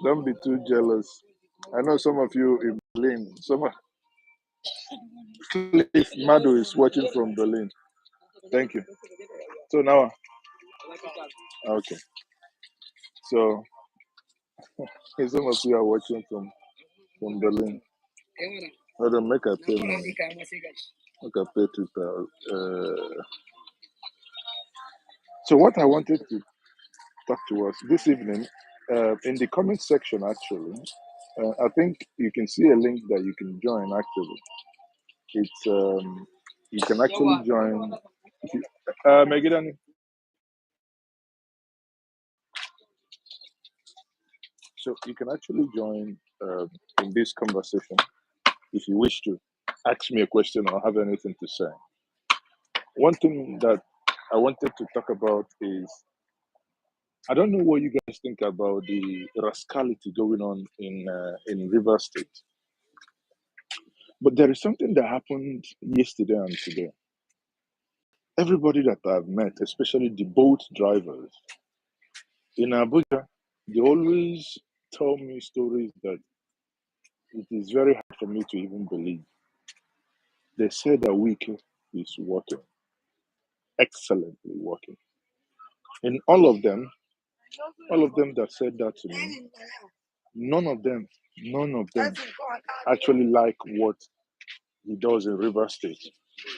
Don't be too jealous. I know some of you in Berlin. Cliff Madu is watching from Berlin. Thank you. So now, okay. So some of you are watching from Berlin. Hold on, make a payment. Make a pay to So what I wanted to talk to us this evening, in the comment section, actually, I think you can see a link that you can join. Actually, it's you can actually join. Megidani. So you can actually join in this conversation if you wish to ask me a question or have anything to say. One thing that I wanted to talk about is I don't know what you guys think about the rascality going on in River State, but there is something that happened yesterday and today. Everybody that I've met, especially the boat drivers in Abuja, they always tell me stories that it is very hard for me to even believe. They say that Wiki is working, excellently working. And all of them that said that to me, none of them actually like what he does in River State.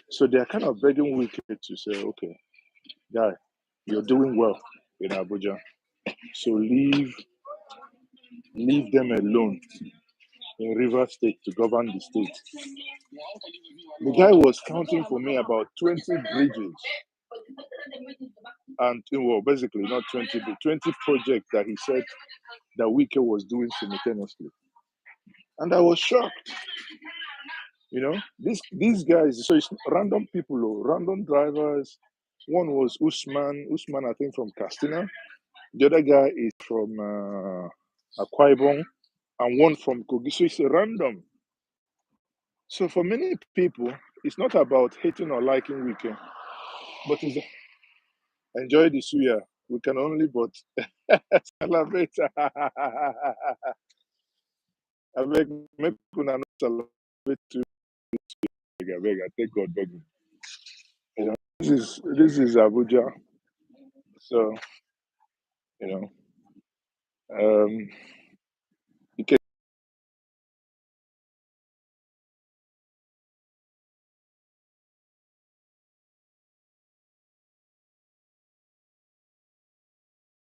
So they're kind of begging Wiki to say, okay, guy, you're doing well in Abuja. So leave them alone in River State to govern the state. The guy was counting for me about 20 bridges. And well, basically not 20, but 20 projects that he said that Wike was doing simultaneously. And I was shocked. You know, these guys, so it's random people, random drivers. One was Usman, I think from Castina. The other guy is from Akwa Ibom, and one from Kogi. So it's random. So for many people, it's not about hating or liking Wike, but it's enjoy the Suya. We can only but celebrate. I beg, make una not celebrate too. I beg, I take God beg. You know, this is Abuja. So you know, you can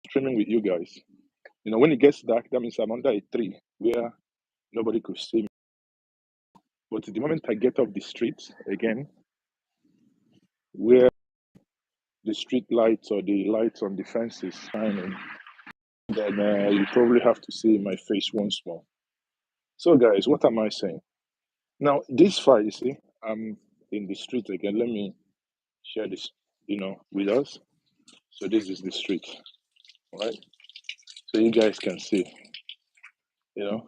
streaming with you guys. You know, when it gets dark, that means I'm under a tree where nobody could see me. But the moment I get off the street again, where the street lights or the lights on the fence is shining, then you probably have to see my face once more. So, guys, what am I saying? Now, this far, you see, I'm in the street again. Let me share this, with us. So, this is the street, right? So, you guys can see, you know.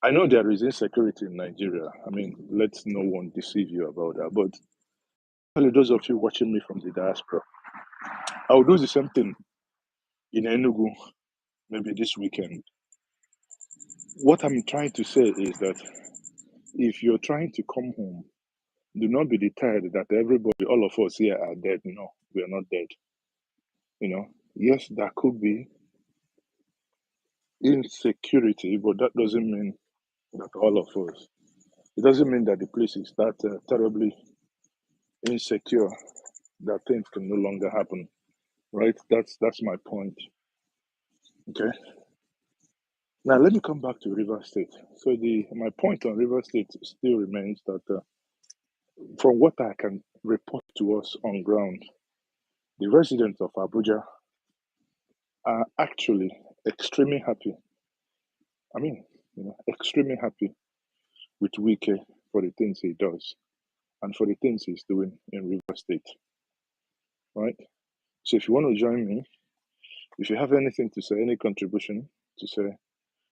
I know there is insecurity in Nigeria. I mean, let no one deceive you about that. But especially those of you watching me from the diaspora, I'll do the same thing in Enugu, maybe this weekend. What I'm trying to say is that if you're trying to come home, do not be deterred that everybody, all of us here are dead. No, we are not dead. Yes, there could be insecurity, but that doesn't mean that all of us. It doesn't mean that the place is that terribly insecure that things can no longer happen. Right? That's my point. Okay. Now let me come back to River State. So my point on River State still remains that from what I can report to us on ground, the residents of Abuja are actually extremely happy. I mean, extremely happy with Wike for the things he does and for the things he's doing in River State. Right? So if you want to join me, if you have anything to say, any contribution to say,